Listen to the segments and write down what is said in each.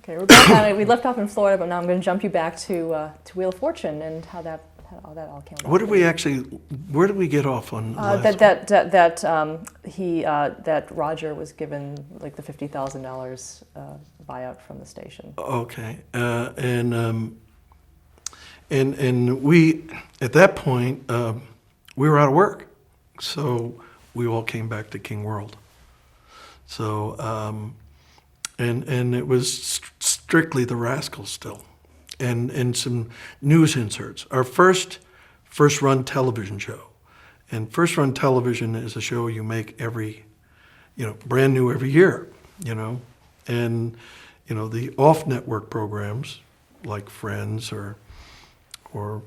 Okay, we're back on it. We left off in Florida, but now I'm going to jump you back to Wheel of Fortune and how that all came about. Where did we get off on? That Roger was given like the $50,000 buyout from the station. Okay, and we at that point we were out of work, so we all came back to King World. So and it was strictly the Rascals still, and some news inserts. Our first run television show, and first run television is a show you make every, brand new every year, and the off network programs like Friends or ER,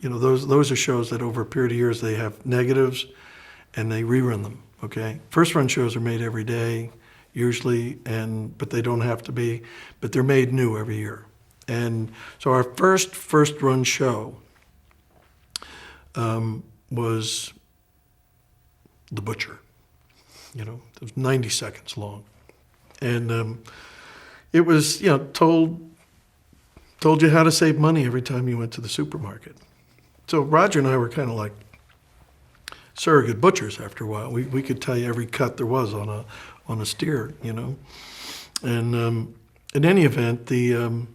those are shows that over a period of years they have negatives, and they rerun them. Okay, first run shows are made every day, usually, but they don't have to be, but they're made new every year. And so our first run show was The Butcher. It was 90 seconds long, and it was told you how to save money every time you went to the supermarket. So Roger and I were kind of like surrogate butchers after a while. We could tell you every cut there was on a steer, And in any event, and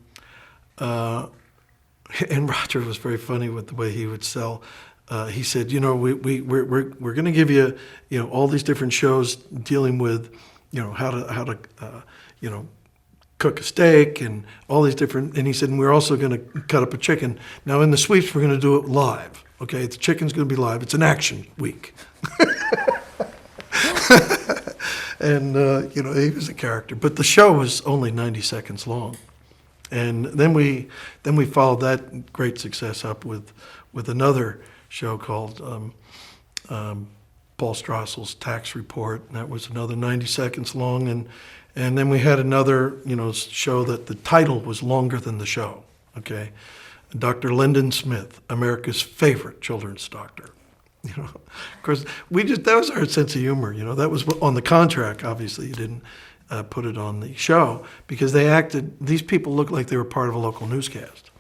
Roger was very funny with the way he would sell. He said, we're going to give you, all these different shows dealing with, how to cook a steak and all these different. And he said, and we're also going to cut up a chicken. Now in the sweeps, we're going to do it live. Okay, the chicken's going to be live. It's an action week. And, he was a character. But the show was only 90 seconds long. And then we followed that great success up with another show called Paul Strassel's Tax Report. And that was another 90 seconds long. And then we had another, show that the title was longer than the show. Okay. Dr. Lyndon Smith, America's favorite children's doctor. Of course, that was our sense of humor. That was on the contract. Obviously, you didn't put it on the show because these people looked like they were part of a local newscast.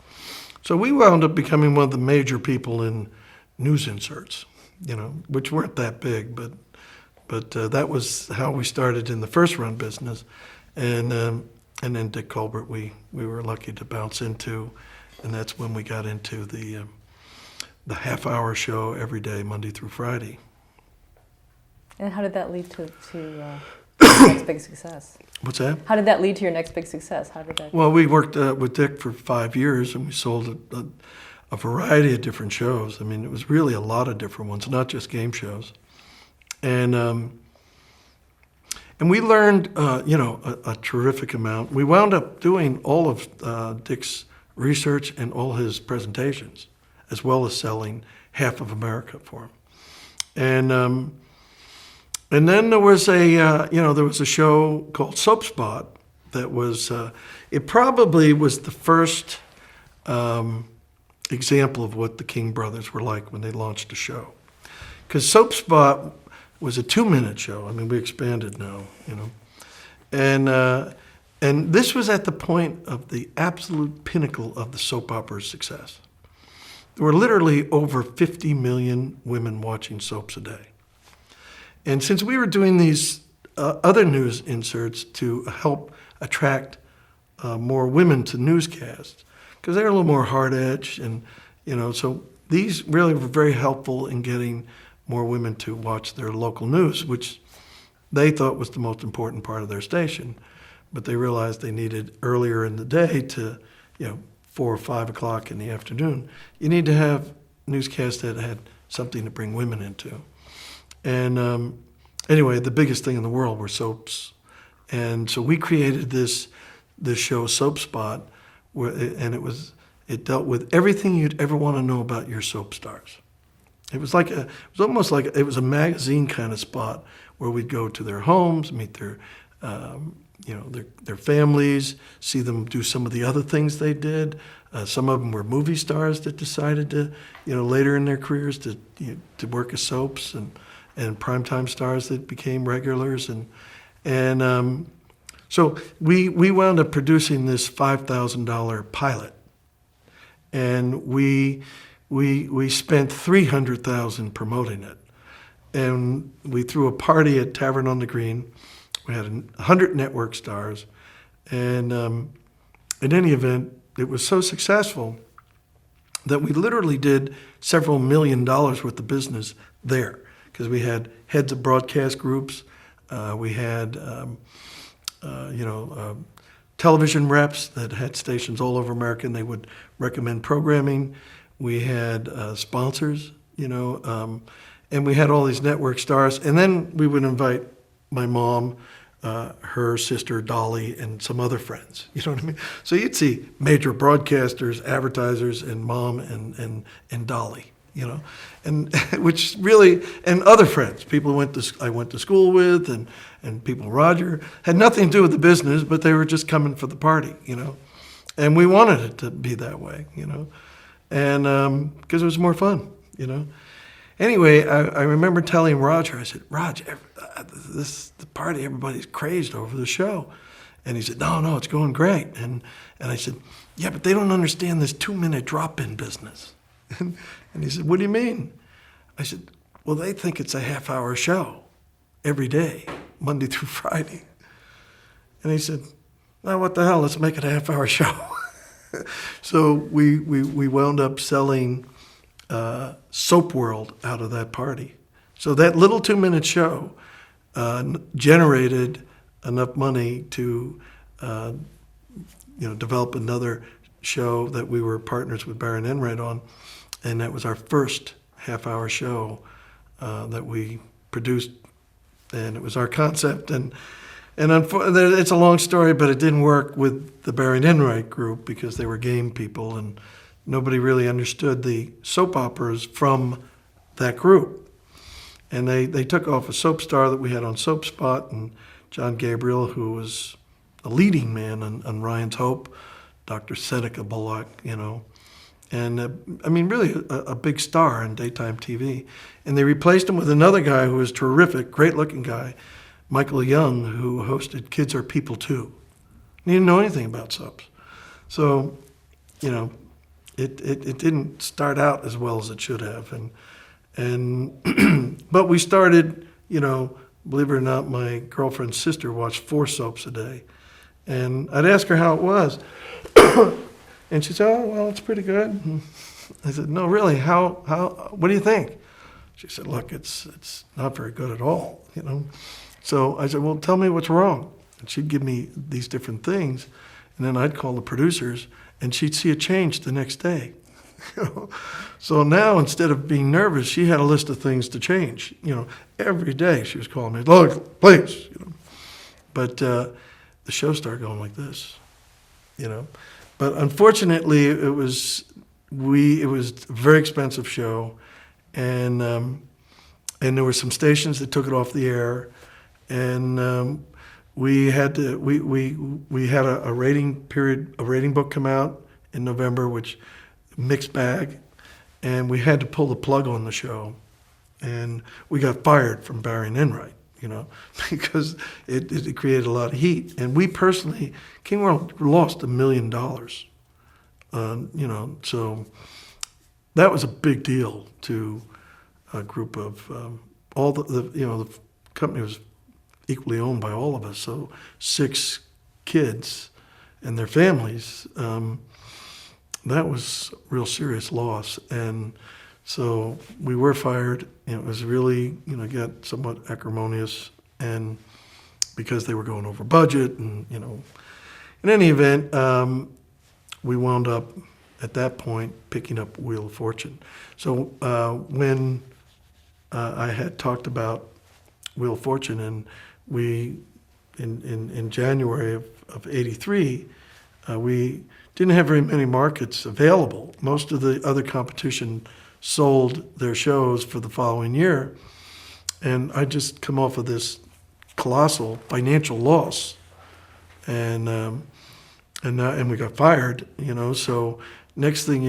So we wound up becoming one of the major people in news inserts, which weren't that big, but that was how we started in the first run business. And then Dick Colbert, we were lucky to bounce into. And that's when we got into the half-hour show every day, Monday through Friday. And how did that lead to your next big success? What's that? How did that lead to your next big success? How did that? Well, we worked with Dick for 5 years, and we sold a variety of different shows. I mean, it was really a lot of different ones, not just game shows. And we learned, a terrific amount. We wound up doing all of Dick's research and all his presentations, as well as selling half of America for him. And then there was a show called Soap Spot that was, it probably was the first example of what the King brothers were like when they launched a show. Because Soap Spot was a 2-minute show. I mean, we expanded now, And this was at the point of the absolute pinnacle of the soap opera's success. There were literally over 50 million women watching soaps a day. And since we were doing these other news inserts to help attract more women to newscasts, because they're a little more hard-edged, and so these really were very helpful in getting more women to watch their local news, which they thought was the most important part of their station. But they realized they needed earlier in the day to, 4 or 5 o'clock in the afternoon. You need to have newscasts that had something to bring women into. And anyway, the biggest thing in the world were soaps. And so we created this show, Soap Spot, and it dealt with everything you'd ever want to know about your soap stars. It was almost like it was a magazine kind of spot where we'd go to their homes, meet their families, see them do some of the other things they did. Some of them were movie stars that decided to, later in their careers to work as soaps, and primetime stars that became regulars, and So we wound up producing this $5,000 pilot, and we spent $300,000 promoting it, and we threw a party at Tavern on the Green. We had 100 network stars, and in any event, it was so successful that we literally did several $1 million worth of business there, because we had heads of broadcast groups, we had television reps that had stations all over America, and they would recommend programming. We had sponsors, and we had all these network stars. And then we would invite my mom, her sister Dolly, and some other friends. You know what I mean? So you'd see major broadcasters, advertisers, and mom and Dolly. And which really, and other friends, people I went to school with, and people Roger had nothing to do with the business, but they were just coming for the party, and we wanted it to be that way, and because it was more fun, Anyway, I remember telling Roger, I said, Roger, the party, everybody's crazed over the show. And he said, no, it's going great. And I said, yeah, but they don't understand this 2-minute drop-in business. And he said, what do you mean? I said, well, they think it's a half-hour show every day, Monday through Friday. And he said, well, what the hell, let's make it a half-hour show. So we wound up selling Soap World out of that party. So that little 2-minute show generated enough money to develop another show that we were partners with Barron Enright on, and that was our first half-hour show that we produced, and it was our concept. And it's a long story, but it didn't work with the Barron Enright group because they were game people, and nobody really understood the soap operas from that group. And they took off a soap star that we had on Soap Spot, and John Gabriel, who was a leading man on Ryan's Hope, Dr. Seneca Bullock, and really a big star in daytime TV. And they replaced him with another guy who was terrific, great-looking guy, Michael Young, who hosted Kids Are People Too. He didn't know anything about soaps. So, it didn't start out as well as it should have. And but we started, believe it or not, my girlfriend's sister watched 4 soaps a day. And I'd ask her how it was. And she'd say, oh, well, it's pretty good. And I said, no, really, what do you think? She said, look, it's not very good at all, So I said, well, tell me what's wrong. And she'd give me these different things, and then I'd call the producers, and she'd see a change the next day. So now, instead of being nervous, she had a list of things to change. Every day she was calling me, look, please. But the show started going like this, But unfortunately, it was a very expensive show, and there were some stations that took it off the air, and we had a rating book come out in November, which mixed bag, and we had to pull the plug on the show, and we got fired from Barron Enright, because it created a lot of heat. And we personally, King World lost $1 million, so that was a big deal to a group of all the company was equally owned by all of us, so 6 kids and their families. That was a real serious loss, and so we were fired. It was really, got somewhat acrimonious, and because they were going over budget, and in any event, we wound up at that point picking up Wheel of Fortune. So when I had talked about Wheel of Fortune, and we in January of '83, we didn't have very many markets available. Most of the other competition sold their shows for the following year, and I just come off of this colossal financial loss, and we got fired. So next thing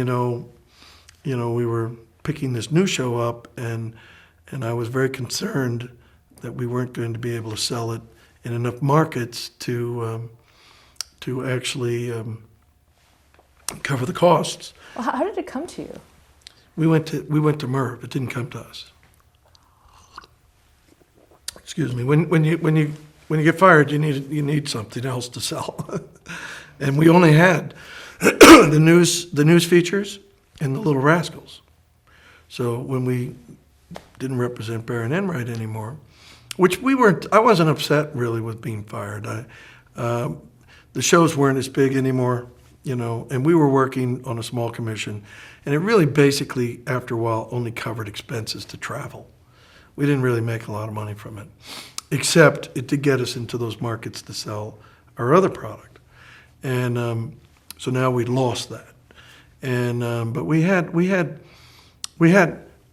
we were picking this new show up, and I was very concerned that we weren't going to be able to sell it in enough markets to actually cover the costs. Well, how did it come to you? We went to Merv. It didn't come to us. Excuse me. When you get fired, you need something else to sell, and we only had the news features and the Little Rascals. So when we didn't represent Baron Enright anymore, which we weren't, I wasn't upset really with being fired. The shows weren't as big anymore, and we were working on a small commission, and it really basically, after a while, only covered expenses to travel. We didn't really make a lot of money from it, except it did get us into those markets to sell our other product. And so now we lost that. And but we had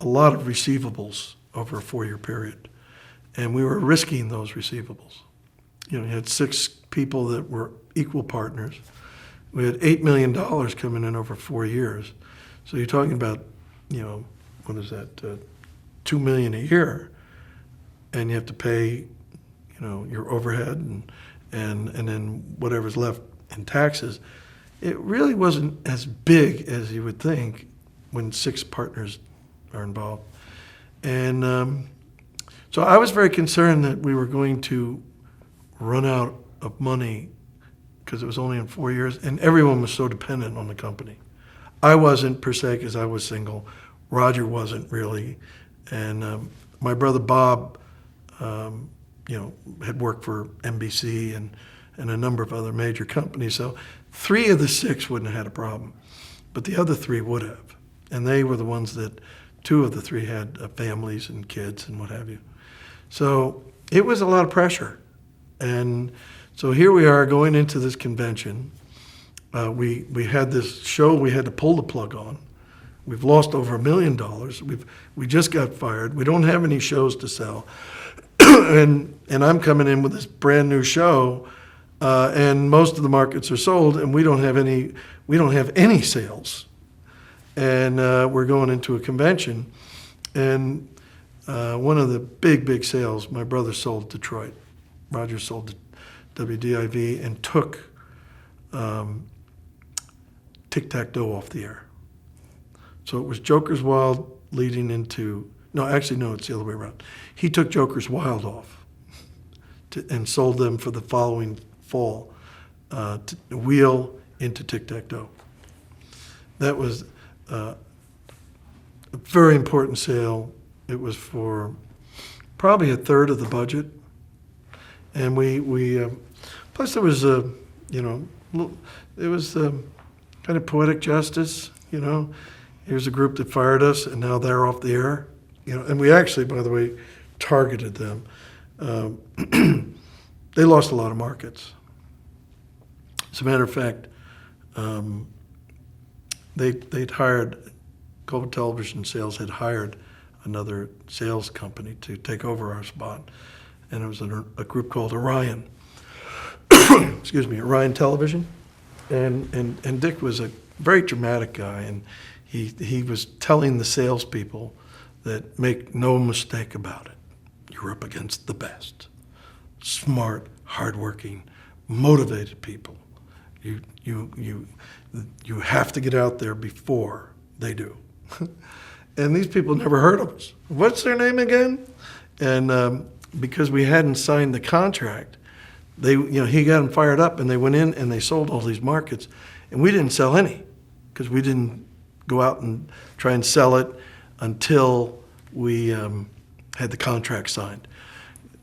a lot of receivables over a 4-year period, and we were risking those receivables. You had 6 people that were equal partners. We had $8 million coming in over 4 years. So you're talking about, what is that, $2 million a year, and you have to pay, your overhead and then whatever's left in taxes. It really wasn't as big as you would think when 6 partners are involved. And so I was very concerned that we were going to run out of money because it was only in 4 years, and everyone was so dependent on the company. I wasn't per se because I was single. Roger wasn't really. And my brother Bob, had worked for NBC and a number of other major companies. So 3 of the 6 wouldn't have had a problem, but the other 3 would have. And they were the ones that 2 of the 3 had families and kids and what have you. So it was a lot of pressure. And so here we are going into this convention. We had this show we had to pull the plug on. We've lost over $1 million. We just got fired. We don't have any shows to sell. and I'm coming in with this brand new show, and most of the markets are sold, and we don't have any sales. And we're going into a convention, and one of the big sales, my brother sold Detroit. Roger sold to WDIV and took Tic-Tac-Toe off the air. So it was Joker's Wild leading into, it's the other way around. He took Joker's Wild off and sold them for the following fall, to Wheel into Tic-Tac-Toe. That was a very important sale. It was for probably a third of the budget. And we plus there was it was kind of poetic justice, Here's a group that fired us, and now they're off the air, And we actually, by the way, targeted them. They lost a lot of markets. As a matter of fact, they'd hired, Global Television Sales had hired another sales company to take over our spot, and it was a group called Orion. Excuse me, Orion Television, and Dick was a very dramatic guy, and he was telling the salespeople that make no mistake about it, you're up against the best, smart, hardworking, motivated people. You have to get out there before they do. And these people never heard of us. What's their name again? And because we hadn't signed the contract, he got them fired up, and they went in and they sold all these markets, and we didn't sell any because we didn't go out and try and sell it until we had the contract signed.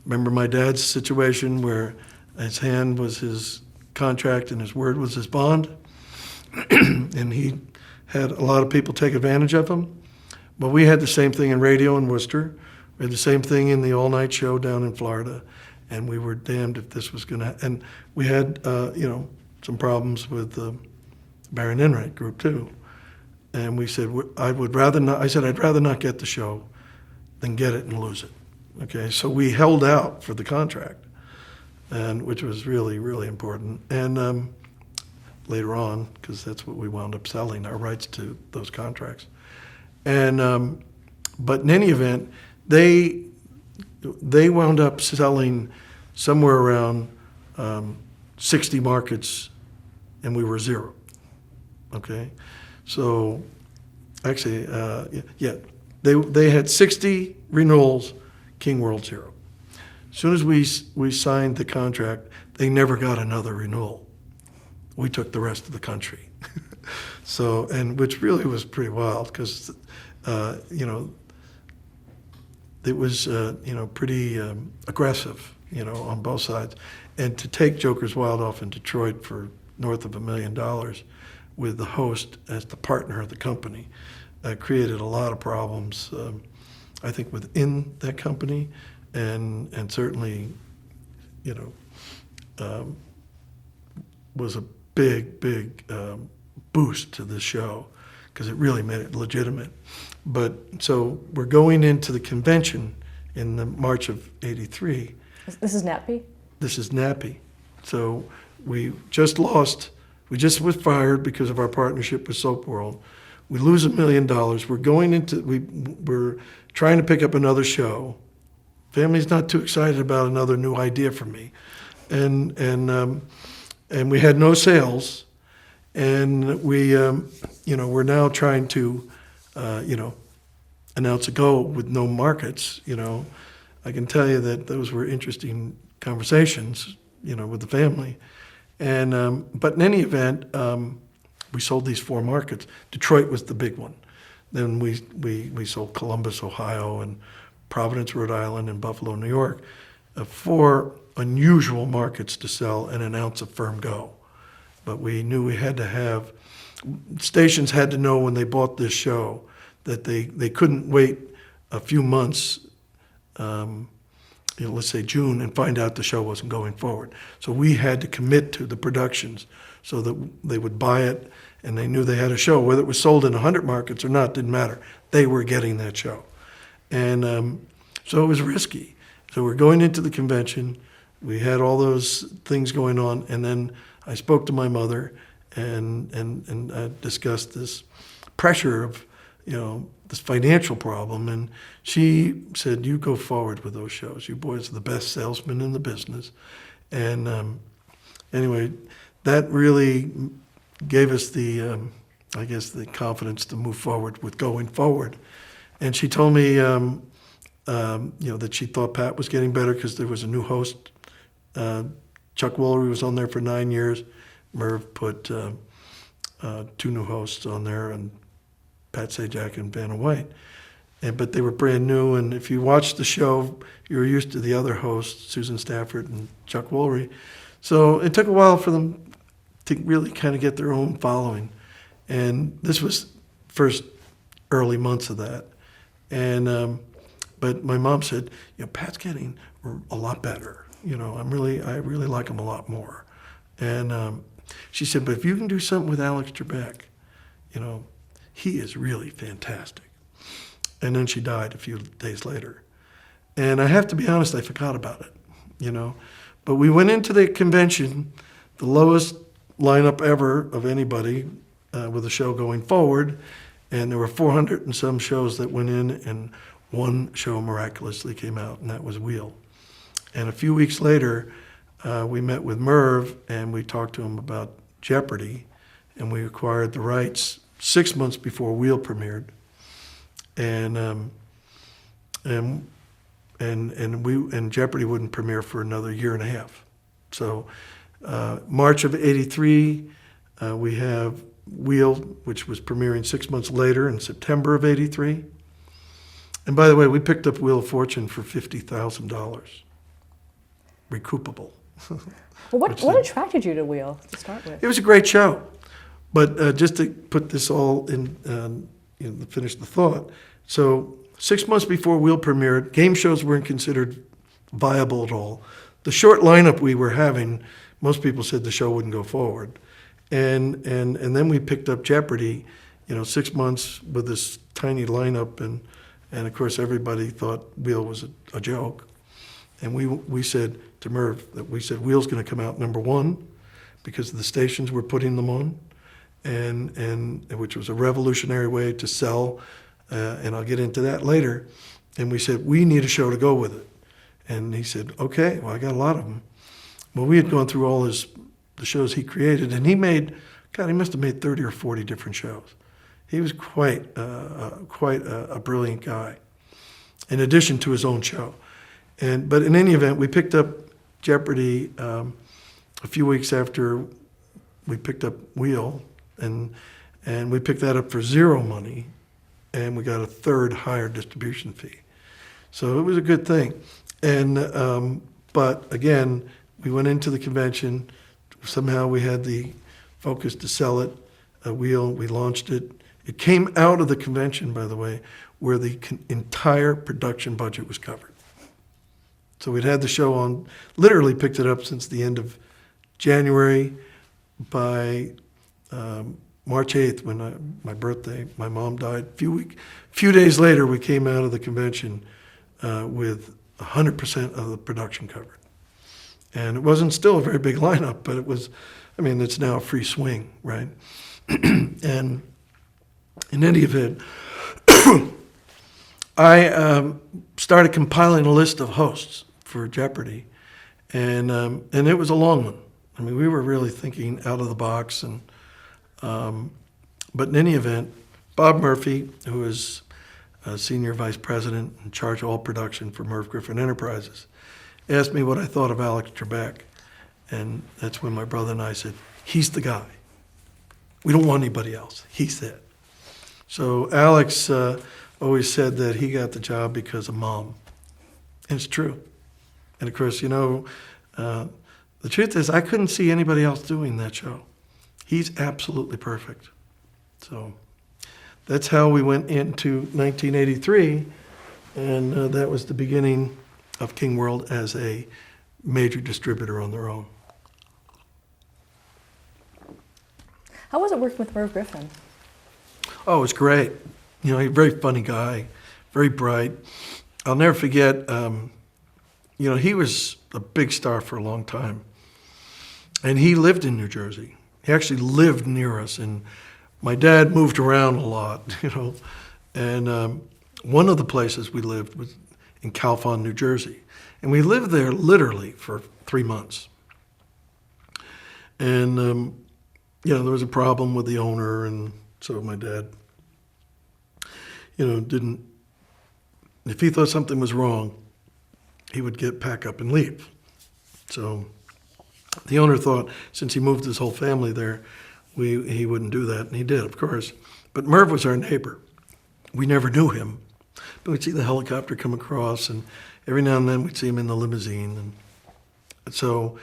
Remember my dad's situation where his hand was his contract and his word was his bond, and he had a lot of people take advantage of him. But we had the same thing in radio in Worcester. We had the same thing in the all-night show down in Florida, and we were damned if this was going to. And we had, some problems with the Baron Enright group too. And we said, I'd rather not get the show than get it and lose it. Okay, so we held out for the contract, and which was really, really important. And later on, because that's what we wound up selling, our rights to those contracts. And but in any event, they wound up selling somewhere around 60 markets, and we were 0. Okay, so actually, yeah, they had 60 renewals, King World 0. As soon as we signed the contract, they never got another renewal. We took the rest of the country. So, and which really was pretty wild because, you know, it was, you know, pretty aggressive, you know, on both sides. And to take Joker's Wild off in Detroit for north of $1 million with the host as the partner of the company created a lot of problems, I think, within that company, and certainly, you know, was a big boost to the show because it really made it legitimate. But so we're going into the convention in the March of '83. This is NAPI? This is NAPI. So we just was fired because of our partnership with Soap World. We lose $1 million. We're trying to pick up another show. Family's not too excited about another new idea for me. And we had no sales. And we, you know, we're now trying to, you know, announce a go with no markets. You know, I can tell you that those were interesting conversations, you know, with the family. And but in any event, we sold these 4 markets. Detroit was the big one. Then we sold Columbus, Ohio, and Providence, Rhode Island, and Buffalo, New York. 4 unusual markets to sell and announce a firm go. But we knew we had to have, stations had to know when they bought this show that they couldn't wait a few months, you know, let's say June, and find out the show wasn't going forward. So we had to commit to the productions so that they would buy it and they knew they had a show. Whether it was sold in 100 markets or not, didn't matter. They were getting that show. And so it was risky. So we're going into the convention. We had all those things going on, and then I spoke to my mother and I discussed this pressure of, you know, this financial problem, and she said, "You go forward with those shows. You boys are the best salesmen in the business." And anyway, that really gave us the, I guess, the confidence to move forward with going forward. And she told me, you know, that she thought Pat was getting better because there was a new host. Chuck Woolery was on there for 9 years. Merv put 2 new hosts on there, and Pat Sajak and Vanna White. But they were brand new, and if you watched the show, you were used to the other hosts, Susan Stafford and Chuck Woolery. So it took a while for them to really kind of get their own following. And this was first early months of that. And but my mom said, you know, Pat's getting a lot better. You know, I really like him a lot more. And she said, but if you can do something with Alex Trebek, you know, he is really fantastic. And then she died a few days later. And I have to be honest, I forgot about it, you know. But we went into the convention, the lowest lineup ever of anybody with a show going forward. And there were 400 and some shows that went in, and one show miraculously came out, and that was Wheel. And a few weeks later, we met with Merv, and we talked to him about Jeopardy, and we acquired the rights 6 months before Wheel premiered. And Jeopardy wouldn't premiere for another year and a half. So March of '83, we have Wheel, which was premiering 6 months later in September of '83. And by the way, we picked up Wheel of Fortune for $50,000, recoupable. Well, what attracted you to Wheel to start with? It was a great show. But just to put this all in, you know, to finish the thought, so 6 months before Wheel premiered, game shows weren't considered viable at all. The short lineup we were having, most people said the show wouldn't go forward. And then we picked up Jeopardy, you know, 6 months with this tiny lineup, and of course everybody thought Wheel was a joke. And we said to Merv that Wheel's going to come out number 1 because the stations were putting them on, and which was a revolutionary way to sell, and I'll get into that later. And we said we need a show to go with it. And he said, okay, well, I got a lot of them. Well, we had gone through all the shows he created, and he must have made 30 or 40 different shows. He was quite a brilliant guy, in addition to his own show. But in any event, we picked up Jeopardy a few weeks after we picked up Wheel, and we picked that up for zero money, and we got a third higher distribution fee. So it was a good thing. But again, we went into the convention. Somehow we had the focus to sell it. Wheel, we launched it. It came out of the convention, by the way, where the entire production budget was covered. So we'd had the show on, literally picked it up since the end of January. By March 8th, when my birthday, my mom died. Few days later, we came out of the convention with 100% of the production covered. And it wasn't still a very big lineup, but it was, it's now a free swing, right? And in any event, I started compiling a list of hosts for Jeopardy, and it was a long one. We were really thinking out of the box, but in any event, Bob Murphy, who is senior vice president in charge of all production for Merv Griffin Enterprises, asked me what I thought of Alex Trebek, and that's when my brother and I said, he's the guy. We don't want anybody else. He's it. So Alex always said that he got the job because of Mom, and it's true. And of course, the truth is, I couldn't see anybody else doing that show. He's absolutely perfect. So that's how we went into 1983, and that was the beginning of King World as a major distributor on their own. How was it working with Merv Griffin? Oh, it was great. He's a very funny guy, very bright. I'll never forget, he was a big star for a long time. And he lived in New Jersey. He actually lived near us. And my dad moved around a lot, And one of the places we lived was in Calfon, New Jersey. And we lived there literally for 3 months. And, there was a problem with the owner, and so my dad, didn't, if he thought something was wrong, he would pack up and leave. So the owner thought, since he moved his whole family there, he wouldn't do that, and he did, of course. But Merv was our neighbor. We never knew him, but we'd see the helicopter come across, and every now and then we'd see him in the limousine. And so,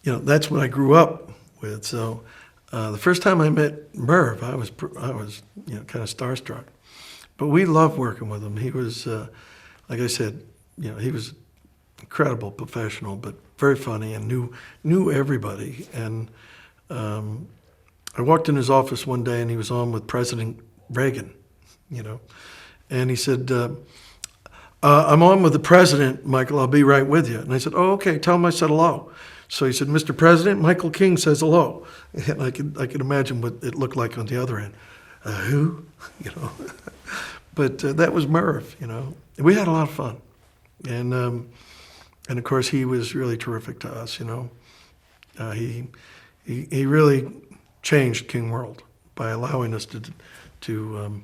that's what I grew up with. So the first time I met Merv, I was kind of starstruck. But we loved working with him. He was, like I said, he was incredible professional, but very funny and knew everybody. And I walked in his office one day, and he was on with President Reagan, and he said, I'm on with the president, Michael, I'll be right with you. And I said, oh, okay, tell him I said hello. So he said, Mr. President, Michael King says hello. And I could imagine what it looked like on the other end. Who? But that was Merv, We had a lot of fun. And of course, he was really terrific to us, He really changed King World by allowing us to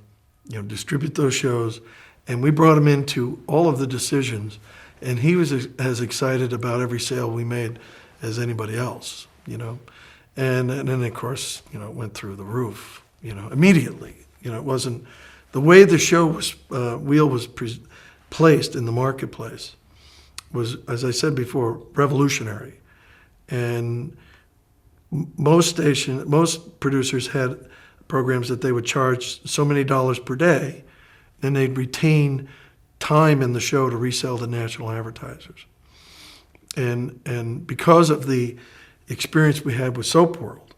distribute those shows. And we brought him into all of the decisions. And he was as excited about every sale we made as anybody else, And then, of course, it went through the roof, immediately. It wasn't, the way the show was, Wheel was placed in the marketplace was, as I said before, revolutionary. And most producers had programs that they would charge so many dollars per day, and they'd retain time in the show to resell to national advertisers. And because of the experience we had with Soap World,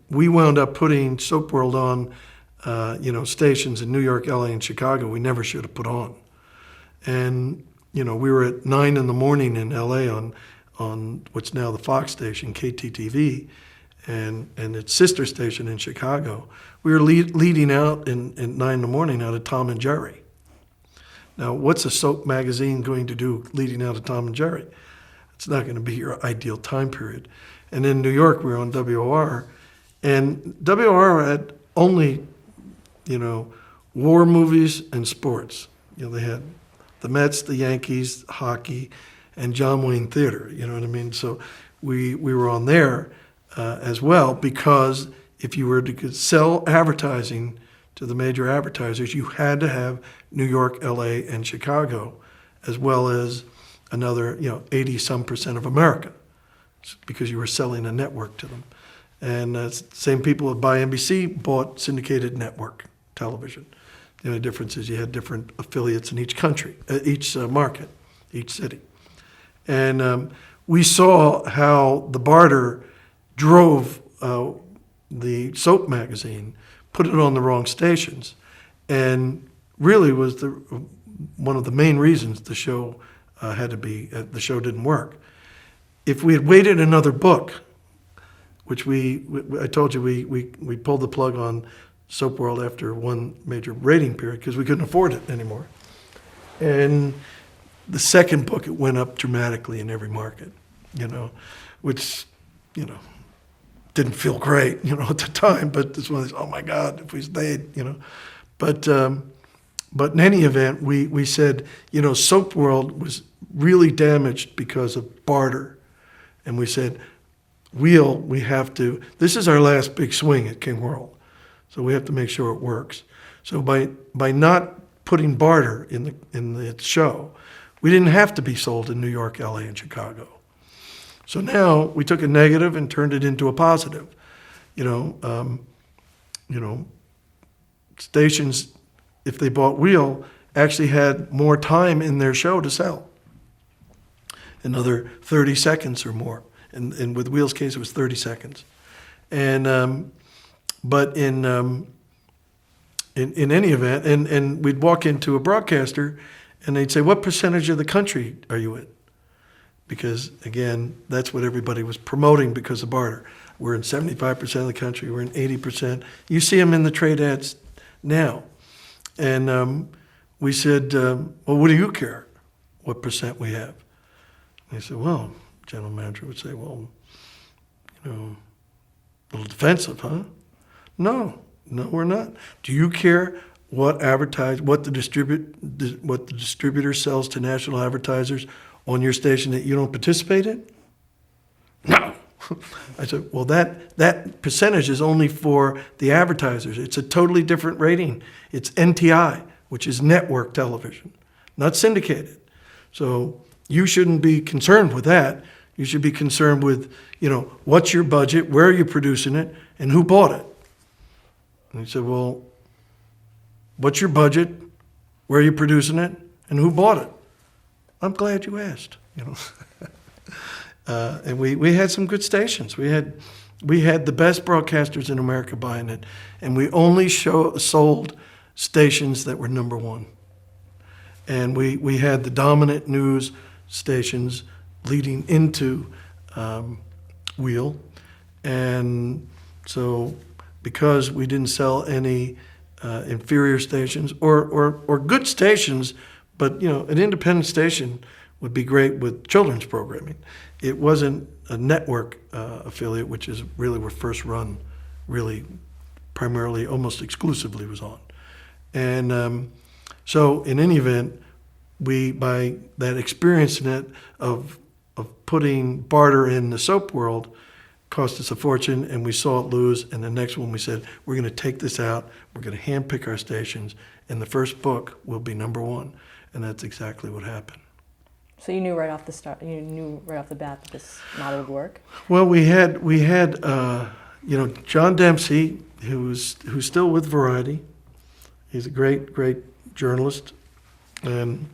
we wound up putting Soap World on, stations in New York, LA, and Chicago we never should have put on. And, we were at 9 in the morning in LA on what's now the Fox station, KTTV, and its sister station in Chicago. We were leading out in 9 in the morning out of Tom and Jerry. Now, what's a soap magazine going to do leading out of Tom and Jerry? It's not going to be your ideal time period. And in New York, we were on WOR, and WOR had only, war movies and sports. They had the Mets, the Yankees, hockey, and John Wayne Theater. You know what I mean? So we were on there as well, because if you were to sell advertising to the major advertisers, you had to have New York, LA, and Chicago, as well as another 80-some% of America, because you were selling a network to them. And same people that buy NBC bought syndicated network television. The only difference is you had different affiliates in each country, each market, each city. And we saw how the barter drove the soap magazine, put it on the wrong stations, and really was one of the main reasons the show the show didn't work. If we had waited another book, which I told you we pulled the plug on Soap World after one major rating period because we couldn't afford it anymore. And the second book, it went up dramatically in every market, which, didn't feel great, at the time, but it's one of these, oh my God, if we stayed, But in any event, we said, Soap World was really damaged because of barter. And we said, this is our last big swing at King World. So we have to make sure it works. So by not putting barter in the show, we didn't have to be sold in New York, LA, and Chicago. So now we took a negative and turned it into a positive. Stations, if they bought Wheel, actually had more time in their show to sell. Another 30 seconds or more. And with Wheel's case, it was 30 seconds. And but in any event, and we'd walk into a broadcaster, and they'd say, "What percentage of the country are you in?" Because again, that's what everybody was promoting because of barter. We're in 75% of the country. We're in 80%. You see them in the trade ads now. And we said, well, what do you care what percent we have? And they said, well, general manager would say, well, a little defensive, huh? No, we're not. Do you care what the distributor sells to national advertisers on your station that you don't participate in? No. I said, well, that percentage is only for the advertisers. It's a totally different rating. It's NTI, which is network television, not syndicated. So you shouldn't be concerned with that. You should be concerned with, what's your budget, where are you producing it, and who bought it? And he said, well, what's your budget, where are you producing it, and who bought it? I'm glad you asked, And we had some good stations. We had the best broadcasters in America buying it, and we only sold stations that were number one. And we had the dominant news stations leading into Wheel, and so because we didn't sell any inferior stations or good stations, but an independent station would be great with children's programming. It wasn't a network affiliate, which is really where First Run really primarily, almost exclusively was on. And so in any event, by that experience net of putting barter in the soap world, cost us a fortune, and we saw it lose. And the next one we said, we're going to take this out, we're going to handpick our stations, and the first book will be number one. And that's exactly what happened. So you knew right off the bat that this model would work? Well, we had John Dempsey, who's still with Variety. He's a great journalist, and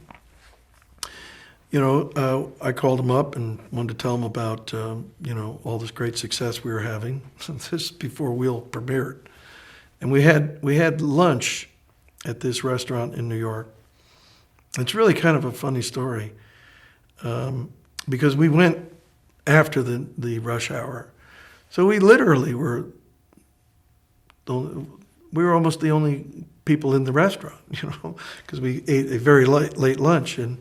I called him up and wanted to tell him about all this great success we were having. This is before Wheel premiered, and we had lunch at this restaurant in New York. It's really kind of a funny story. Because we went after the rush hour. So we literally were we were almost the only people in the restaurant, because we ate a very late lunch. And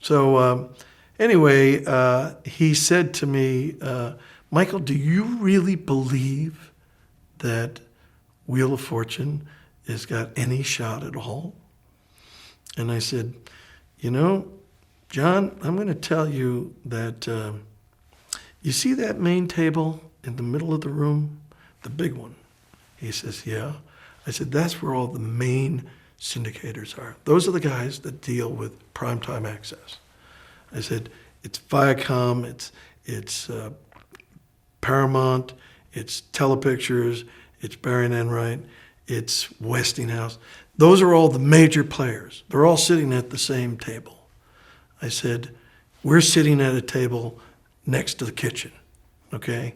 so anyway, he said to me, Michael, do you really believe that Wheel of Fortune has got any shot at all? And I said, John, I'm going to tell you that you see that main table in the middle of the room, the big one? He says, yeah. I said, that's where all the main syndicators are. Those are the guys that deal with primetime access. I said, it's Viacom, it's Paramount, it's Telepictures, it's Barry and Enright, it's Westinghouse. Those are all the major players. They're all sitting at the same table. I said, we're sitting at a table next to the kitchen, okay?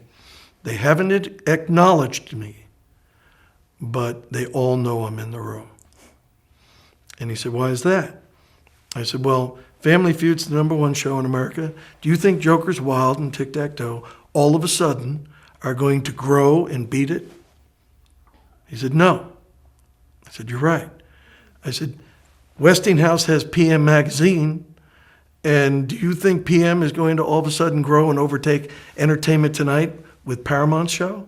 They haven't acknowledged me, but they all know I'm in the room. And he said, why is that? I said, well, Family Feud's the #1 show in America. Do you think Joker's Wild and Tic-Tac-Toe all of a sudden are going to grow and beat it? He said, no. I said, you're right. I said, Westinghouse has PM Magazine, and do you think PM is going to all of a sudden grow and overtake Entertainment Tonight with Paramount's show?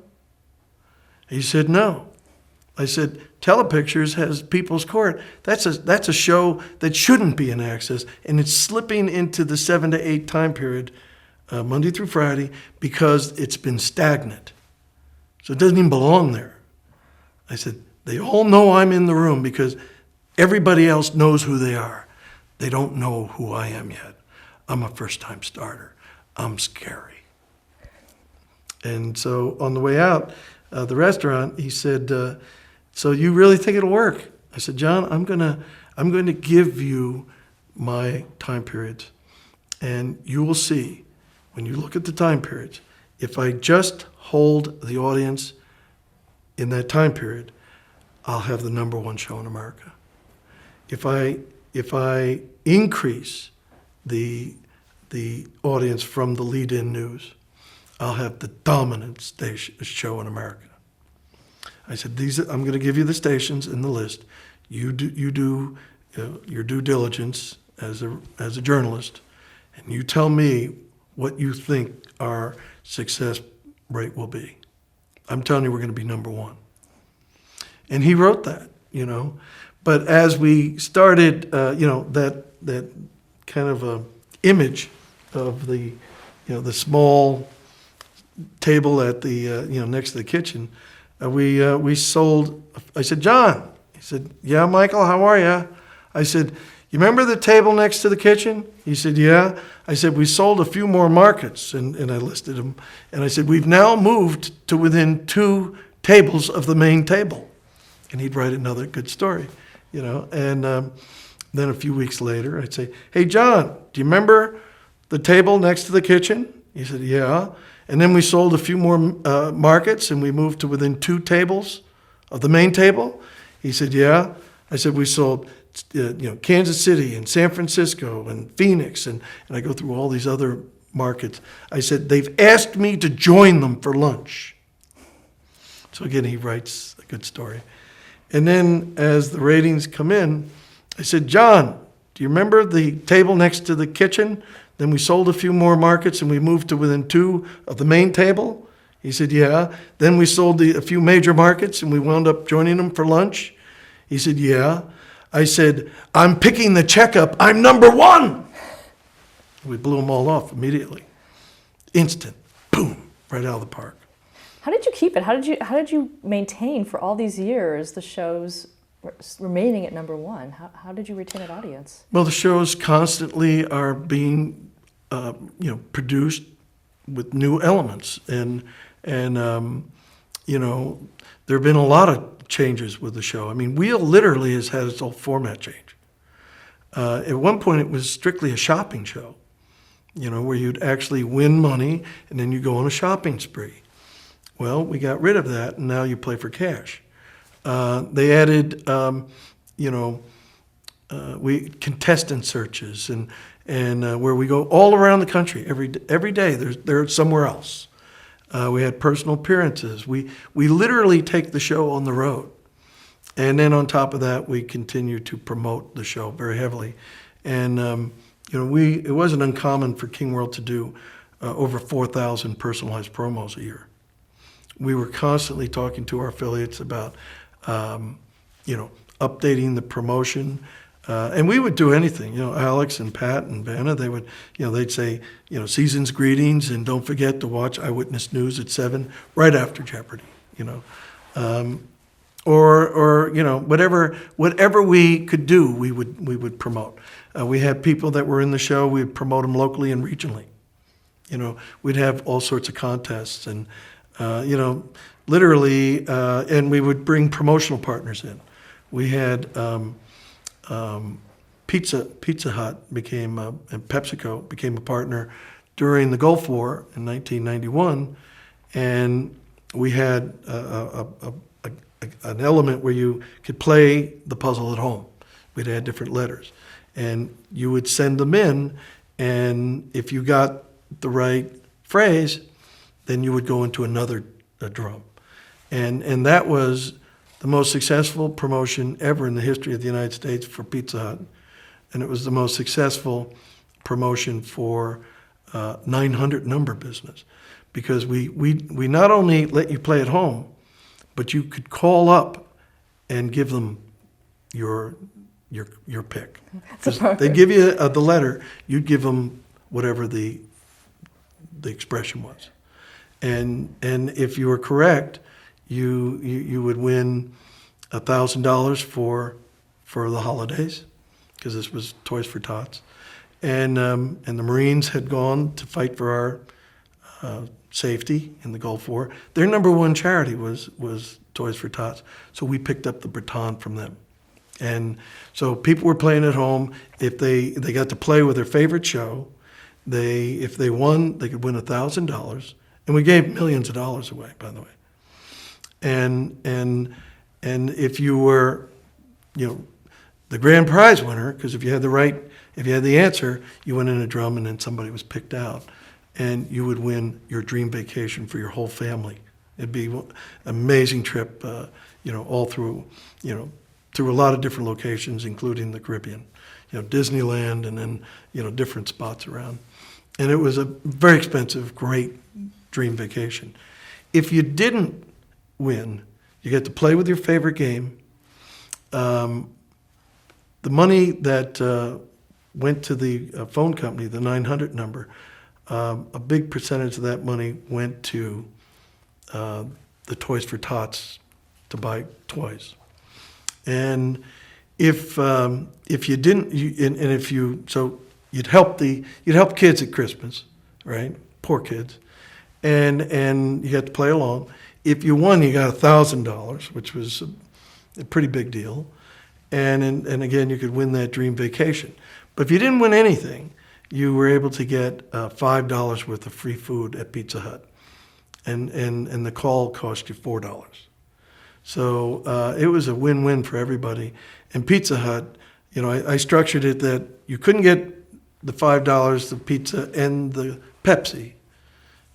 He said, no. I said, Telepictures has People's Court. That's a show that shouldn't be in access, and it's slipping into the 7 to 8 time period, Monday through Friday, because it's been stagnant. So it doesn't even belong there. I said, they all know I'm in the room because everybody else knows who they are. They don't know who I am yet. I'm a first-time starter. I'm scary. And so on the way out the restaurant, he said, so you really think it'll work? I said, John, I'm going to give you my time periods, and you will see when you look at the time periods, if I just hold the audience in that time period, I'll have the #1 show in America. If I increase the audience from the lead-in news, I'll have the dominant show in America. I said, I'm going to give you the stations in the list. You do your due diligence as a journalist, and you tell me what you think our success rate will be. I'm telling you, we're going to be #1. And he wrote that, But as we started, that kind of image of the small table at the next to the kitchen, we sold. I said, John. He said, yeah, Michael, how are you? I said, you remember the table next to the kitchen? He said, yeah. I said, we sold a few more markets, and I listed them. And I said, we've now moved to within 2 tables of the main table. And he'd write another good story, And then a few weeks later, I'd say, hey, John, do you remember the table next to the kitchen? He said, yeah. And then we sold a few more markets, and we moved to within 2 tables of the main table. He said, yeah. I said, we sold Kansas City and San Francisco and Phoenix, and I go through all these other markets. I said, they've asked me to join them for lunch. So again, he writes a good story. And then as the ratings come in, I said, John, do you remember the table next to the kitchen? Then we sold a few more markets and we moved to within 2 of the main table. He said, yeah. Then we sold a few major markets and we wound up joining them for lunch. He said, yeah. I said, I'm picking the checkup. I'm #1. We blew them all off immediately. Instant. Boom. Right out of the park. How did you keep it? How did you maintain for all these years the shows remaining at #1? How did you retain an audience? Well, the shows constantly are being, produced with new elements, and there have been a lot of changes with the show. I mean, Wheel literally has had its whole format change. At one point, it was strictly a shopping show, where you'd actually win money and then you go on a shopping spree. Well, we got rid of that, and now you play for cash. They added, contestant searches, and where we go all around the country every day. They're somewhere else. We had personal appearances. We literally take the show on the road. And then on top of that, we continued to promote the show very heavily. And, it wasn't uncommon for King World to do over 4,000 personalized promos a year. We were constantly talking to our affiliates about, updating the promotion. And we would do anything. Alex and Pat and Vanna, they would, they'd say, season's greetings, and don't forget to watch Eyewitness News at 7 right after Jeopardy. Or whatever we could do, we would promote. We had people that were in the show. We'd promote them locally and regionally. We'd have all sorts of contests, and literally, and we would bring promotional partners in. We had Pizza Hut became and PepsiCo became a partner during the Gulf War in 1991, and we had an element where you could play the puzzle at home. We'd add different letters, and you would send them in, and if you got the right phrase, then you would go into another drum. And that was the most successful promotion ever in the history of the United States for Pizza Hut. And it was the most successful promotion for 900 number business, because we not only let you play at home, but you could call up and give them your pick. They'd give you the letter, you'd give them whatever the expression was. And if you were correct, you would win $1,000 for the holidays, because this was Toys for Tots, and the Marines had gone to fight for our safety in the Gulf War. Their number one charity was Toys for Tots, so we picked up the baton from them. And so people were playing at home. If they got to play with their favorite show, if they won, they could win $1,000, and we gave millions of dollars away, by the way. And if you were, the grand prize winner, because if you had the answer, you went in a drum, and then somebody was picked out, and you would win your dream vacation for your whole family. It'd be an amazing trip, all through, through a lot of different locations, including the Caribbean, Disneyland, and then, different spots around. And it was a very expensive, great dream vacation. If you didn't win, you get to play with your favorite game. The money that went to the phone company, the 900 number, a big percentage of that money went to the Toys for Tots to buy toys. And if you didn't, so you'd help kids at Christmas, right? Poor kids, and you got to play along. If you won, you got $1,000, which was a pretty big deal. And again, you could win that dream vacation. But if you didn't win anything, you were able to get $5 worth of free food at Pizza Hut. And the call cost you $4. So it was a win-win for everybody. And Pizza Hut, I structured it that you couldn't get the $5, the pizza, and the Pepsi.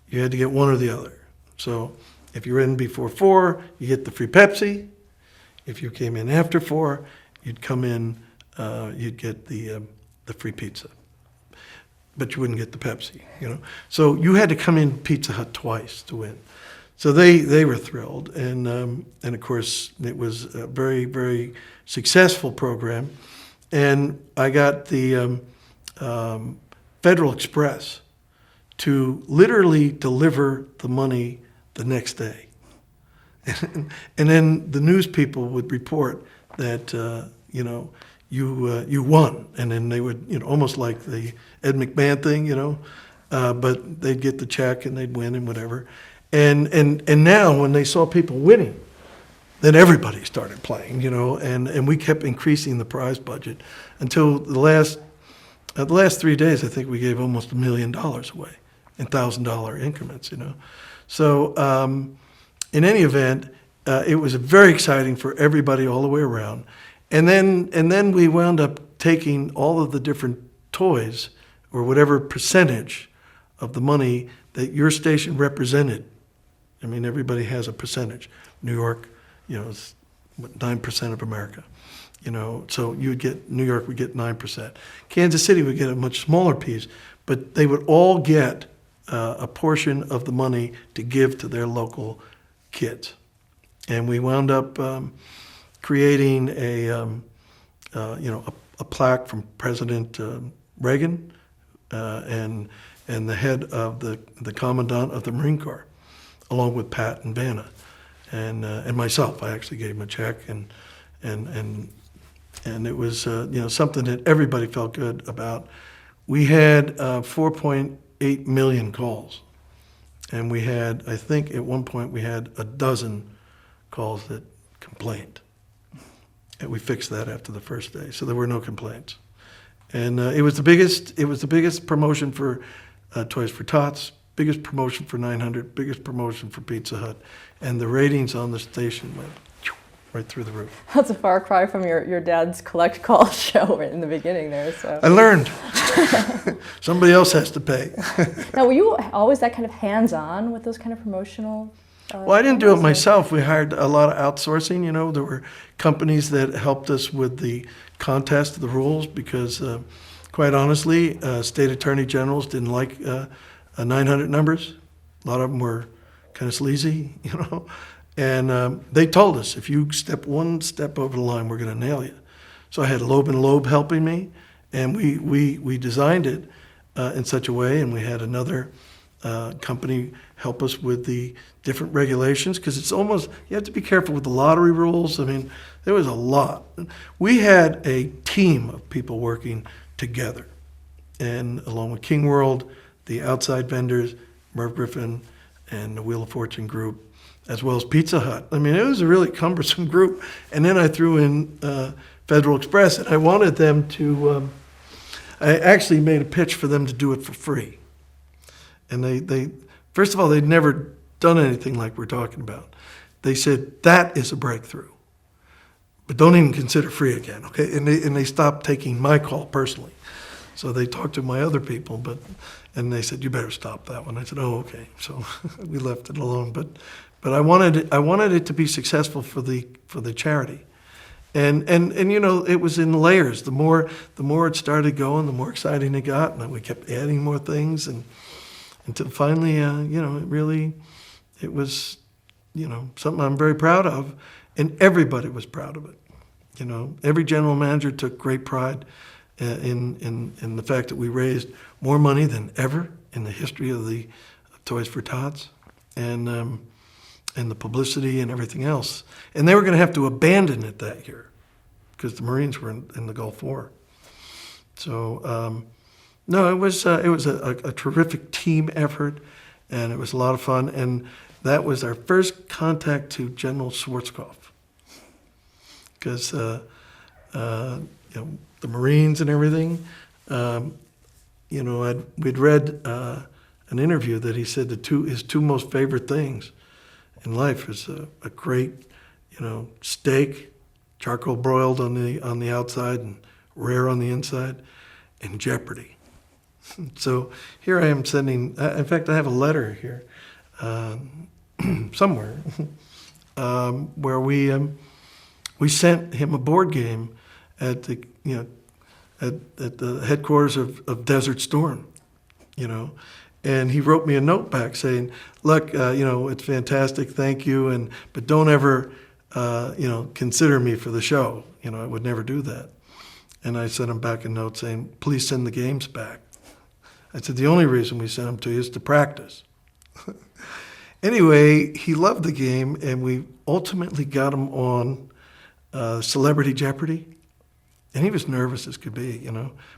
You had to get one or the other. So if you were in before 4, you get the free Pepsi. If you came in after 4, you'd come in, you'd get the free pizza. But you wouldn't get the Pepsi, So you had to come in Pizza Hut twice to win. So they were thrilled, and of course it was a very, very successful program. And I got the Federal Express to literally deliver the money the next day. And then the news people would report that, you won. And then they would, almost like the Ed McMahon thing, but they'd get the check and they'd win and whatever. And now when they saw people winning, then everybody started playing, and we kept increasing the prize budget until the last 3 days, I think we gave almost $1 million away in $1,000 increments, So in any event, it was very exciting for everybody all the way around. And then we wound up taking all of the different toys, or whatever percentage of the money that your station represented. I mean, everybody has a percentage. New York, is 9% of America. So you would get, New York would get 9%. Kansas City would get a much smaller piece, but they would all get a portion of the money to give to their local kids. And we wound up creating a plaque from President Reagan and the head of the Commandant of the Marine Corps, along with Pat and Vanna, and myself. I actually gave him a check, and it was something that everybody felt good about. We had 4.8 million calls, and we had, I think at one point we had a dozen calls that complained. And we fixed that after the first day, so there were no complaints. And it was the biggest promotion for Toys for Tots, biggest promotion for 900, biggest promotion for Pizza Hut, and the ratings on the station went right through the roof. That's a far cry from your dad's collect call show in the beginning there. So I learned. Somebody else has to pay. Now, were you always that kind of hands-on with those kind of promotional? Well, I didn't do it myself. We hired a lot of outsourcing. There were companies that helped us with the contest, the rules, because quite honestly, state attorney generals didn't like 900 numbers. A lot of them were kind of sleazy, And they told us, if you step one step over the line, we're going to nail you. So I had Loeb and Loeb helping me, and we designed it in such a way, and we had another company help us with the different regulations, because it's almost, you have to be careful with the lottery rules. I mean, there was a lot. We had a team of people working together, and along with King World, the outside vendors, Merv Griffin, and the Wheel of Fortune group, as well as Pizza Hut. I mean, it was a really cumbersome group. And then I threw in Federal Express, and I wanted them to, I actually made a pitch for them to do it for free. And they first of all, they'd never done anything like we're talking about. They said, that is a breakthrough, but don't even consider free again, okay? And they stopped taking my call personally. So they talked to my other people, and they said, you better stop that one. I said, oh, okay. So we left it alone. But I wanted it to be successful for the charity. And it was in layers. The more it started going, the more exciting it got, and then we kept adding more things, and until finally, it was, something I'm very proud of, and everybody was proud of it. Every general manager took great pride in the fact that we raised more money than ever in the history of the Toys for Tots, and the publicity and everything else. And they were going to have to abandon it that year because the Marines were in the Gulf War. So, no, it was a terrific team effort, and it was a lot of fun. And that was our first contact to General Schwarzkopf, because the Marines and everything. We'd read an interview that he said his two most favorite things in life is a great, steak, charcoal broiled on the outside and rare on the inside, and Jeopardy. So here I am sending. In fact, I have a letter here somewhere where we sent him a board game at the at the headquarters of Desert Storm, and he wrote me a note back saying, "Look, it's fantastic, thank you, but don't ever, consider me for the show. I would never do that." And I sent him back a note saying, "Please send the games back." I said, "The only reason we sent them to you is to practice." Anyway, he loved the game, and we ultimately got him on Celebrity Jeopardy. And he was nervous as could be,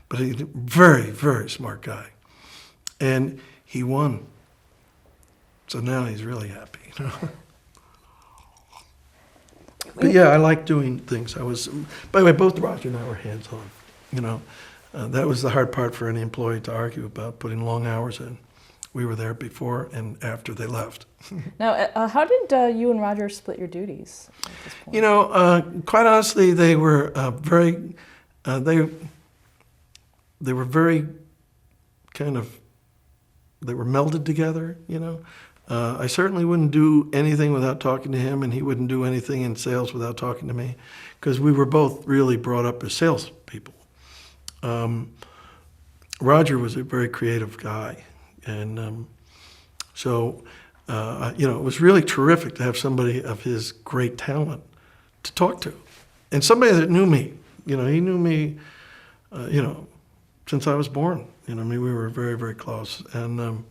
but he's a very, very smart guy. And he won. So now he's really happy, But yeah, I like doing things. By the way, both Roger and I were hands-on, that was the hard part for any employee to argue about, putting long hours in. We were there before and after they left. Now, how did you and Roger split your duties at this point? Quite honestly, they were very, they were very kind of, they were melded together, I certainly wouldn't do anything without talking to him, and he wouldn't do anything in sales without talking to me, because we were both really brought up as salespeople. Roger was a very creative guy, and so it was really terrific to have somebody of his great talent to talk to, and somebody that knew me. He knew me, since I was born. I mean, we were very, very close, and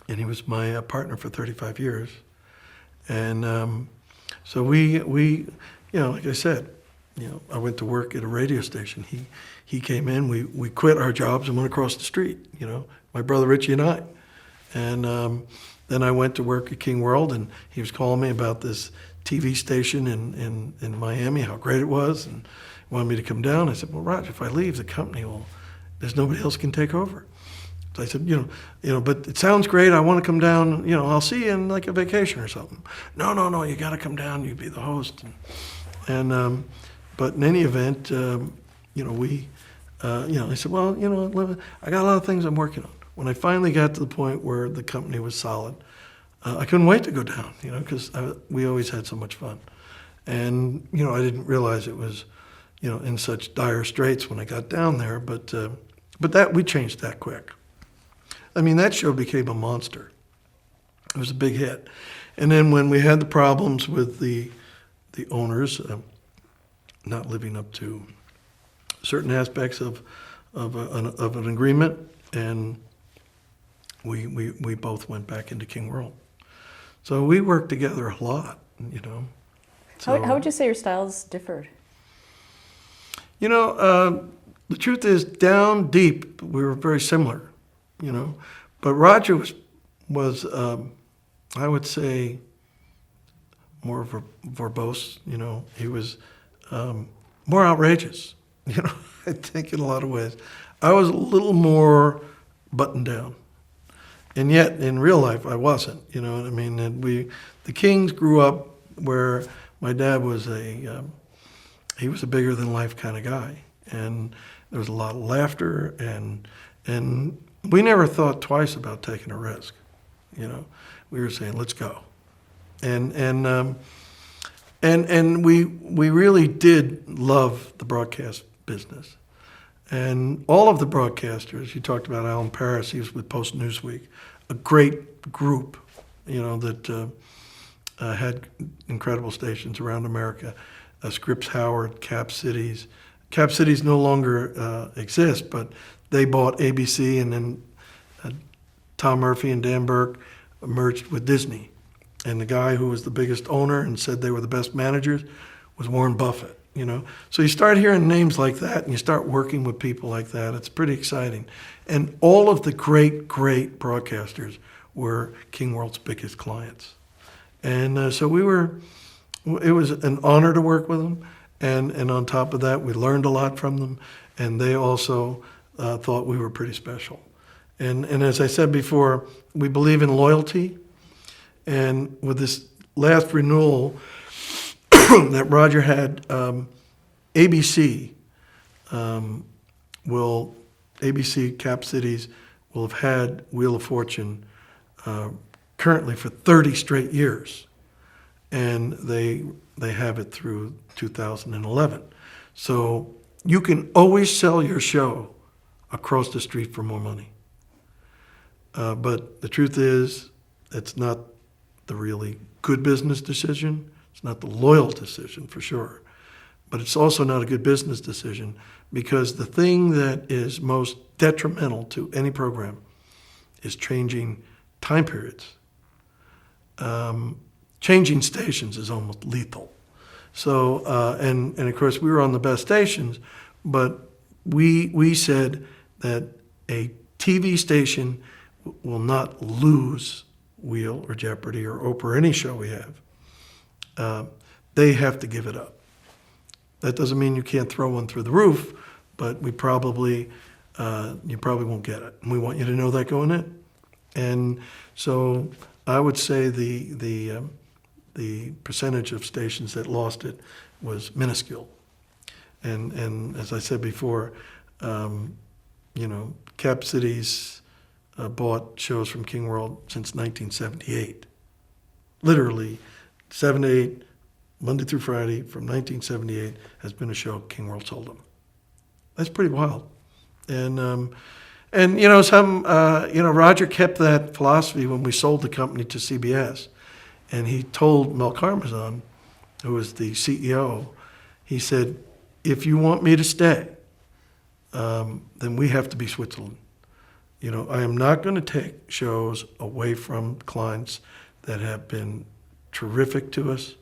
he was my partner for 35 years, and so we, like I said, I went to work at a radio station. He came in. We quit our jobs and went across the street. My brother Richie and I, and then I went to work at King World, and he was calling me about this TV station in Miami, how great it was, and wanted me to come down. I said, well, Roger, if I leave, the company there's nobody else can take over. So I said, but it sounds great. I want to come down. I'll see you in like a vacation or something. No, you got to come down. You be the host. And but in any event, I said, well, I got a lot of things I'm working on. When I finally got to the point where the company was solid, I couldn't wait to go down, because we always had so much fun. And, I didn't realize it was, in such dire straits when I got down there, but that we changed that quick. I mean, that show became a monster. It was a big hit. And then when we had the problems with the owners not living up to certain aspects of an agreement, and we both went back into King World. So we worked together a lot, So, how would you say your styles differed? The truth is, down deep, we were very similar, But Roger was I would say, more verbose. He was more outrageous. I think in a lot of ways. I was a little more buttoned down, and yet in real life I wasn't. You know what I mean? And the Kings grew up where my dad was he was a bigger than life kind of guy, and there was a lot of laughter, and we never thought twice about taking a risk. We were saying, let's go, and we really did love the broadcast business. And all of the broadcasters, you talked about Alan Paris, he was with Post Newsweek, a great group, that had incredible stations around America. Scripps Howard, Cap Cities. Cap Cities no longer exist, but they bought ABC, and then Tom Murphy and Dan Burke merged with Disney. And the guy who was the biggest owner and said they were the best managers was Warren Buffett. So you start hearing names like that, and you start working with people like that. It's pretty exciting. And all of the great broadcasters were King World's biggest clients. And so it was an honor to work with them. And on top of that, we learned a lot from them. And they also thought we were pretty special. And as I said before, we believe in loyalty. And with this last renewal that Roger had, ABC ABC Cap Cities will have had Wheel of Fortune currently for 30 straight years, and they have it through 2011. So you can always sell your show across the street for more money. But the truth is, it's not the really good business decision. It's not the loyal decision, for sure. But it's also not a good business decision, because the thing that is most detrimental to any program is changing time periods. Changing stations is almost lethal. So, and of course, we were on the best stations, but we said that a TV station will not lose Wheel or Jeopardy or Oprah or any show we have. They have to give it up. That doesn't mean you can't throw one through the roof, but you probably won't get it. And we want you to know that going in. And so I would say the percentage of stations that lost it was minuscule. And as I said before, Cap Cities bought shows from King World since 1978. Literally, 7 to 8, Monday through Friday, from 1978, has been a show King World sold them. That's pretty wild. And Roger kept that philosophy when we sold the company to CBS. And he told Mel Karmazin, who was the CEO, he said, if you want me to stay, then we have to be Switzerland. I am not going to take shows away from clients that have been terrific to us.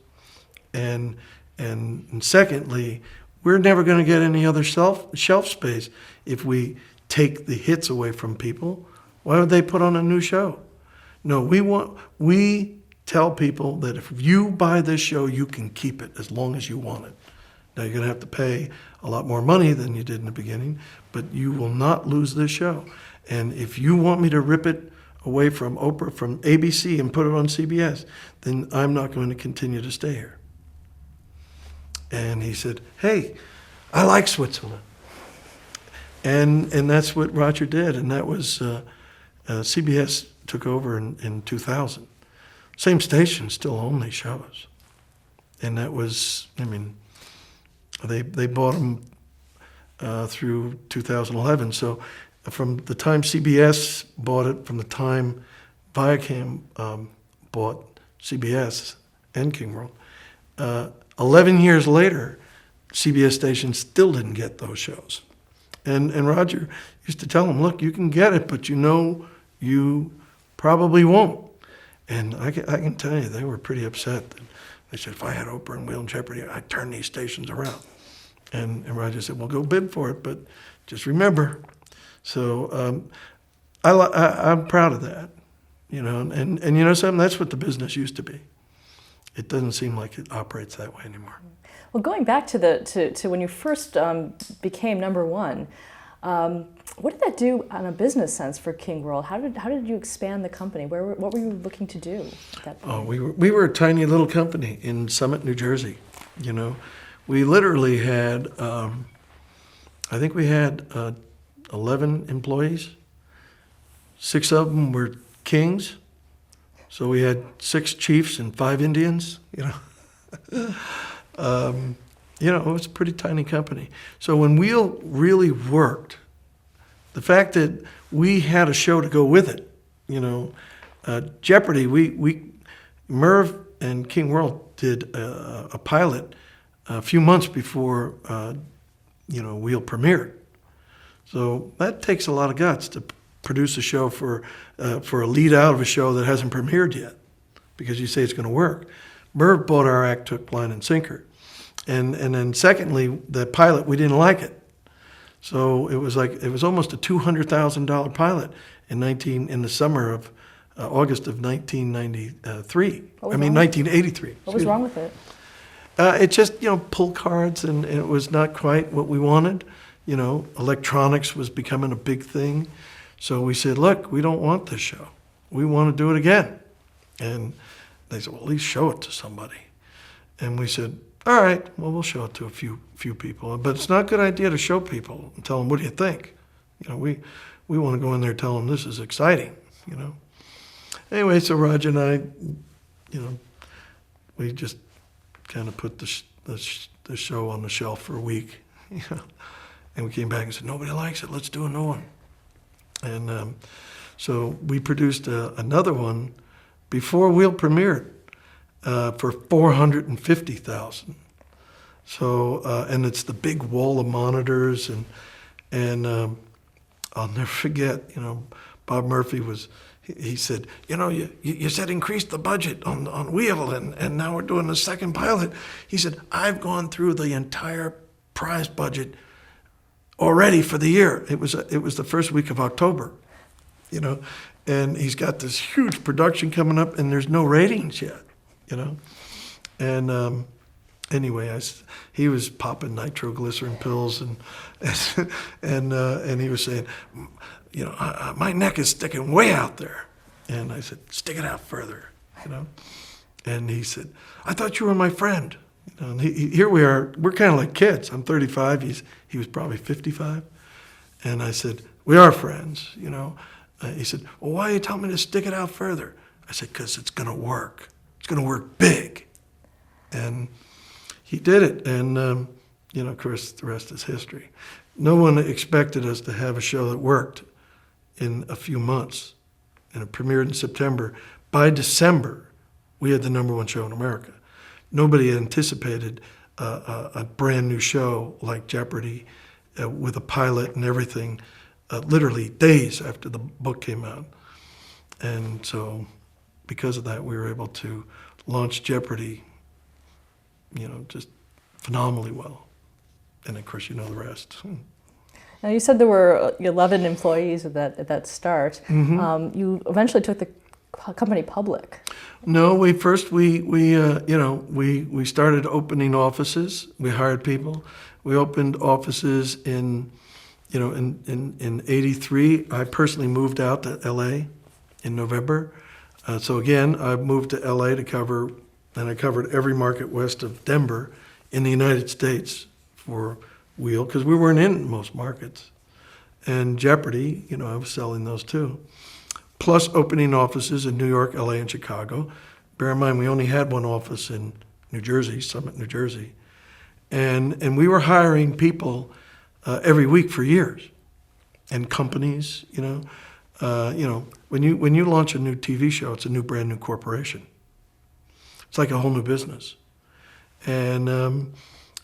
And secondly, we're never going to get any other shelf space if we take the hits away from people. Why would they put on a new show? No, we tell people that if you buy this show, you can keep it as long as you want it. Now you're going to have to pay a lot more money than you did in the beginning, but you will not lose this show. And if you want me to rip it away from Oprah, from ABC, and put it on CBS, then I'm not going to continue to stay here. And he said, hey, I like Switzerland. And that's what Roger did, and that was, CBS took over in 2000. Same station, still own these shows. And that was, they bought them through 2011. So from the time CBS bought it, from the time Viacom bought CBS and King World, 11 years later, CBS stations still didn't get those shows. And Roger used to tell them, look, you can get it, but you probably won't. And I can tell you, they were pretty upset. They said, if I had Oprah and Wheel and Jeopardy, I'd turn these stations around. And Roger said, well, go bid for it, but just remember. So I'm proud of that, and you know something, that's what the business used to be. It doesn't seem like it operates that way anymore. Well, going back to when you first became number one, what did that do on a business sense for King World? How did you expand the company? What were you looking to do at that point? Oh, we were a tiny little company in Summit, New Jersey. We literally had, I think we had 11 employees. 6 of them were kings. So we had 6 chiefs and 5 Indians, It was a pretty tiny company. So when Wheel really worked, the fact that we had a show to go with it, Jeopardy, Merv and King World did a pilot a few months before, Wheel premiered. So that takes a lot of guts to produce a show for a lead out of a show that hasn't premiered yet, because you say it's going to work. Merv bought our act, took line and sinker. And then secondly, the pilot, we didn't like it. So it was almost a $200,000 pilot in the summer of August of 1993. 1983. What was wrong with it? It just, pull cards, and it was not quite what we wanted. Electronics was becoming a big thing. So we said, look, we don't want this show. We want to do it again. And they said, well, at least show it to somebody. And we said, all right, well, we'll show it to a few people. But it's not a good idea to show people and tell them, what do you think? We want to go in there and tell them this is exciting, Anyway, so Roger and I, we just kind of put the show on the shelf for a week, And we came back and said, nobody likes it, let's do a new one. And so we produced another one before Wheel premiered for $450,000. So and it's the big wall of monitors, and I'll never forget. Bob Murphy he said, you said increase the budget on Wheel, and now we're doing the second pilot. He said, I've gone through the entire prize budget already for the year. It was the first week of October, and he's got this huge production coming up, and there's no ratings yet, And anyway, he was popping nitroglycerin pills, and he was saying, my neck is sticking way out there, and I said, stick it out further, And he said, I thought you were my friend. And here we are, we're kind of like kids. I'm 35, he was probably 55. And I said, we are friends, He said, well, why are you telling me to stick it out further? I said, because it's going to work. It's going to work big. And he did it. And, of course, the rest is history. No one expected us to have a show that worked in a few months. And it premiered in September. By December, we had the #1 show in America. Nobody anticipated a brand new show like Jeopardy with a pilot and everything, literally days after the book came out. And so because of that, we were able to launch Jeopardy, just phenomenally well. And of course, you know the rest. Now, you said there were 11 employees at that start. Mm-hmm. You eventually took the company public. No, we started opening offices. We hired people. We opened offices in '83. I personally moved out to LA in November. So again, I moved to LA to cover, and I covered every market west of Denver in the United States for Wheel, because we weren't in most markets. And Jeopardy, I was selling those too. Plus opening offices in New York, LA, and Chicago. Bear in mind, we only had one office in New Jersey, Summit, New Jersey. And we were hiring people every week for years. And companies, when you launch a new TV show, it's a brand new corporation. It's like a whole new business. And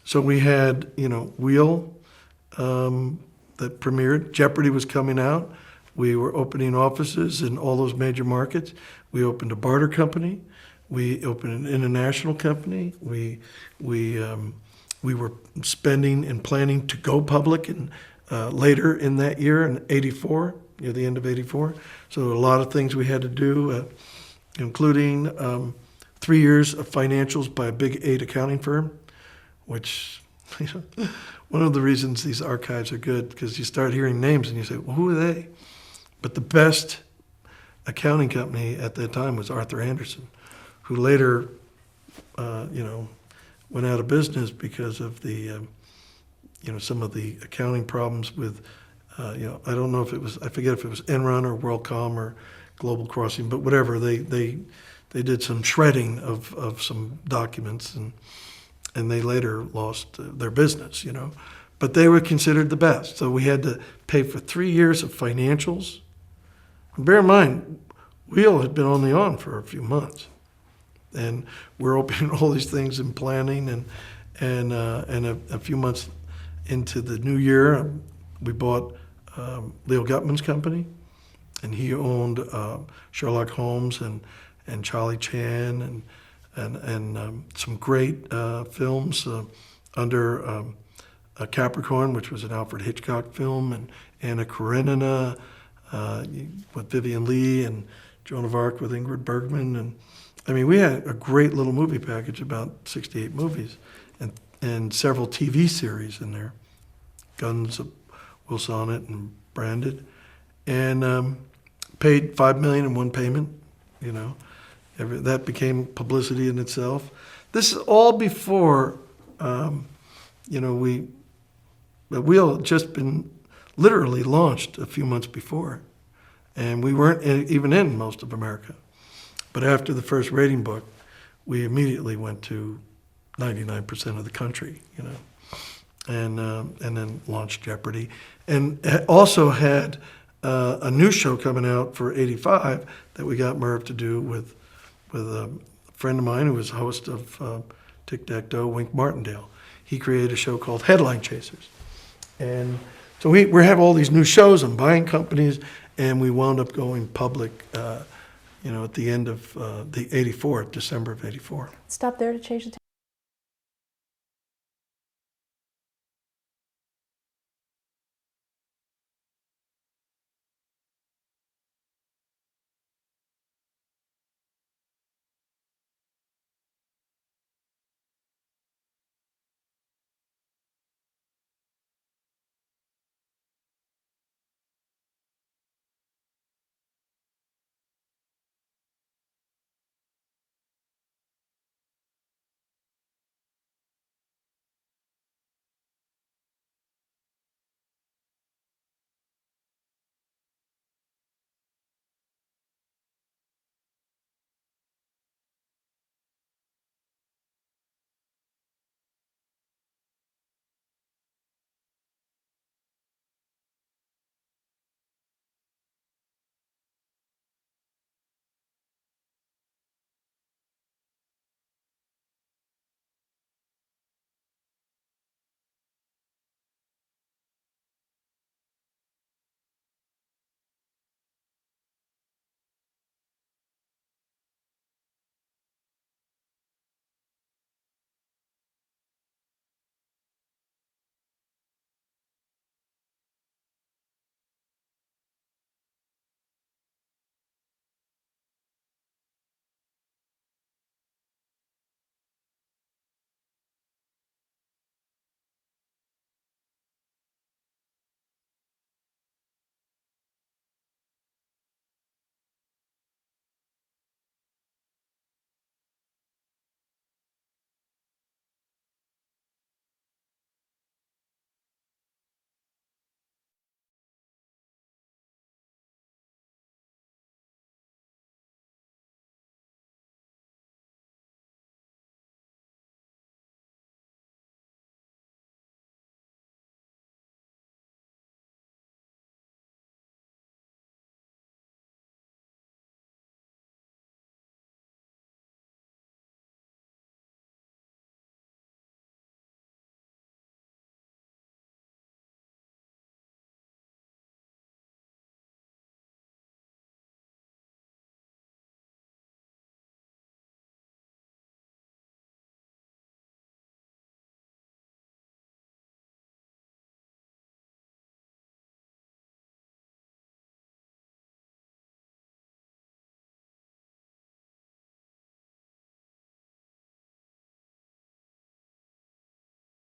so we had, Wheel that premiered. Jeopardy was coming out. We were opening offices in all those major markets. We opened a barter company. We opened an international company. We were spending and planning to go public later in that year, in '84, near the end of '84. So a lot of things we had to do, including 3 years of financials by a big 8 accounting firm, which, one of the reasons these archives are good, because you start hearing names and you say, well, who are they? But the best accounting company at that time was Arthur Anderson, who later, went out of business because of the, some of the accounting problems with, I don't know if it was, I forget if it was Enron or WorldCom or Global Crossing, but whatever, they did some shredding of some documents, and they later lost their business, But they were considered the best. So we had to pay for 3 years of financials. And bear in mind, Wheel had been only on for a few months. And we're opening all these things and planning, and a few months into the new year, we bought Leo Gutman's company, and he owned Sherlock Holmes and Charlie Chan and some great films under Capricorn, which was an Alfred Hitchcock film, and Anna Karenina with Vivian Leigh, and Joan of Arc with Ingrid Bergman. And I mean, we had a great little movie package, about 68 movies, and several TV series in there. Guns of Will Sonnet and Branded. And paid $5 million in one payment, that became publicity in itself. This is all before, the Wheel had just been literally launched a few months before, and we weren't even in most of America. But after the first rating book, we immediately went to 99% of the country, and then launched Jeopardy, and also had a new show coming out for '85 that we got Merv to do with a friend of mine who was host of Tic Tac Toe, Wink Martindale. He created a show called Headline Chasers. And so we have all these new shows and buying companies, and we wound up going public, at the end of the '84, December of '84. Stop there to change the